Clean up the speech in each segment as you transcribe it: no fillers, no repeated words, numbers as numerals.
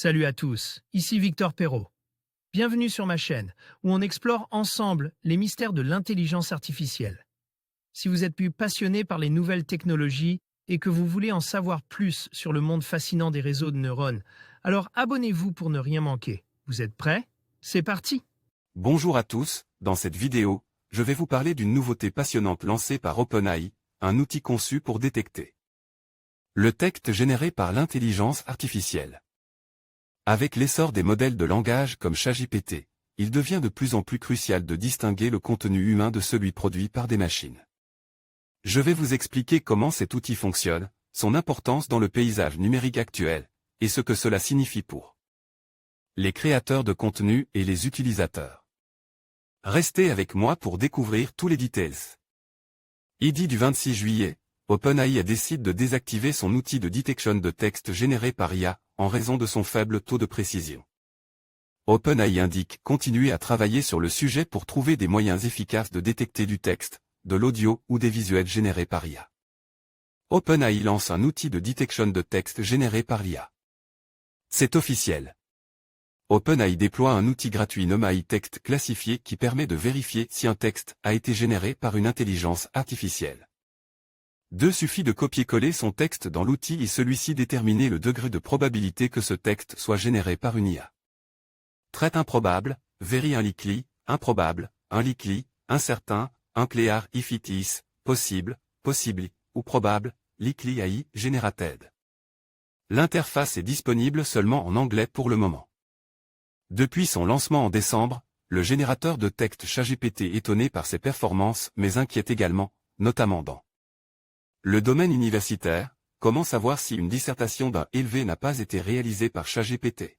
Salut à tous, ici Victor Perrault. Bienvenue sur ma chaîne, où on explore ensemble les mystères de l'intelligence artificielle. Si vous êtes plus passionné par les nouvelles technologies et que vous voulez en savoir plus sur le monde fascinant des réseaux de neurones, alors abonnez-vous pour ne rien manquer. Vous êtes prêts? C'est parti! Bonjour à tous, dans cette vidéo, je vais vous parler d'une nouveauté passionnante lancée par OpenAI, un outil conçu pour détecter le texte généré par l'intelligence artificielle. Avec l'essor des modèles de langage comme ChatGPT, il devient de plus en plus crucial de distinguer le contenu humain de celui produit par des machines. Je vais vous expliquer comment cet outil fonctionne, son importance dans le paysage numérique actuel, et ce que cela signifie pour les créateurs de contenu et les utilisateurs. Restez avec moi pour découvrir tous les details. Idi du 26 juillet, OpenAI décide de désactiver son outil de detection de texte généré par IA, en raison de son faible taux de précision. OpenAI indique continuer à travailler sur le sujet pour trouver des moyens efficaces de détecter du texte, de l'audio ou des visuels générés par IA. OpenAI lance un outil de detection de texte généré par l'IA. C'est officiel. OpenAI déploie un outil gratuit nommé AI Text classifié qui permet de vérifier si un texte a été généré par une intelligence artificielle. Suffit de copier-coller son texte dans l'outil et celui-ci déterminer le degré de probabilité que ce texte soit généré par une IA. Trait improbable, very unlikely, improbable, unlikely, incertain, unclear if it is, possible, possibly, ou probable, likely AI, generated. L'interface est disponible seulement en anglais pour le moment. Depuis son lancement en décembre, le générateur de texte ChatGPT est étonné par ses performances mais inquiète également, notamment dans le domaine universitaire. Comment savoir si une dissertation d'un élevé n'a pas été réalisée par ChatGPT?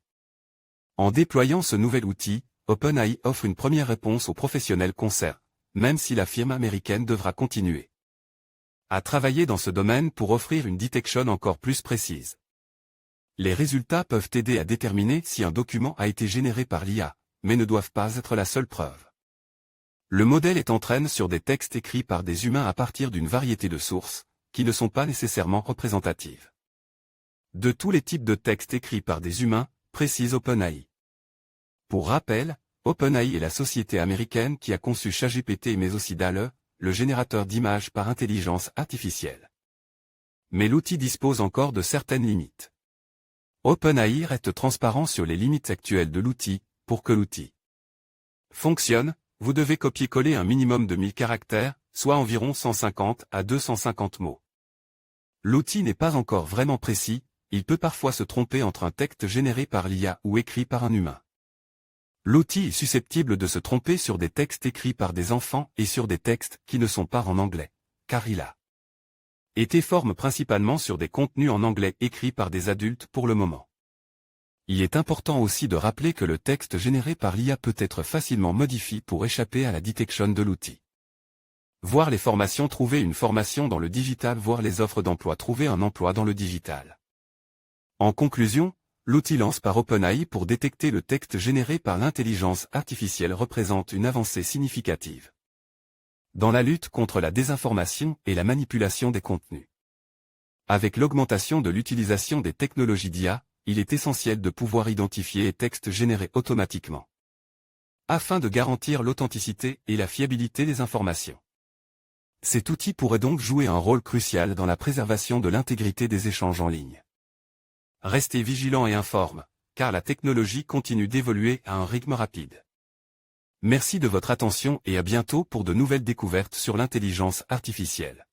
En déployant ce nouvel outil, OpenAI offre une première réponse aux professionnels concernés, même si la firme américaine devra continuer à travailler dans ce domaine pour offrir une detection encore plus précise. Les résultats peuvent aider à déterminer si un document a été généré par l'IA, mais ne doivent pas être la seule preuve. Le modèle est entraîné sur des textes écrits par des humains à partir d'une variété de sources, qui ne sont pas nécessairement représentatives de tous les types de textes écrits par des humains, précise OpenAI. Pour rappel, OpenAI est la société américaine qui a conçu ChatGPT mais aussi DALL-E, le générateur d'images par intelligence artificielle. Mais l'outil dispose encore de certaines limites. OpenAI reste transparent sur les limites actuelles de l'outil. Pour que l'outil fonctionne, vous devez copier-coller un minimum de 1000 caractères, soit environ 150 à 250 mots. L'outil n'est pas encore vraiment précis, il peut parfois se tromper entre un texte généré par l'IA ou écrit par un humain. L'outil est susceptible de se tromper sur des textes écrits par des enfants et sur des textes qui ne sont pas en anglais, car il a été formé principalement sur des contenus en anglais écrits par des adultes pour le moment. Il est important aussi de rappeler que le texte généré par l'IA peut être facilement modifié pour échapper à la detection de l'outil. Voir les formations, trouver une formation dans le digital, voir les offres d'emploi, trouver un emploi dans le digital. En conclusion, l'outil lancé par OpenAI pour détecter le texte généré par l'intelligence artificielle représente une avancée significative dans la lutte contre la désinformation et la manipulation des contenus. Avec l'augmentation de l'utilisation des technologies d'IA, il est essentiel de pouvoir identifier les textes générés automatiquement, afin de garantir l'authenticité et la fiabilité des informations. Cet outil pourrait donc jouer un rôle crucial dans la préservation de l'intégrité des échanges en ligne. Restez vigilants et informes, car la technologie continue d'évoluer à un rythme rapide. Merci de votre attention et à bientôt pour de nouvelles découvertes sur l'intelligence artificielle.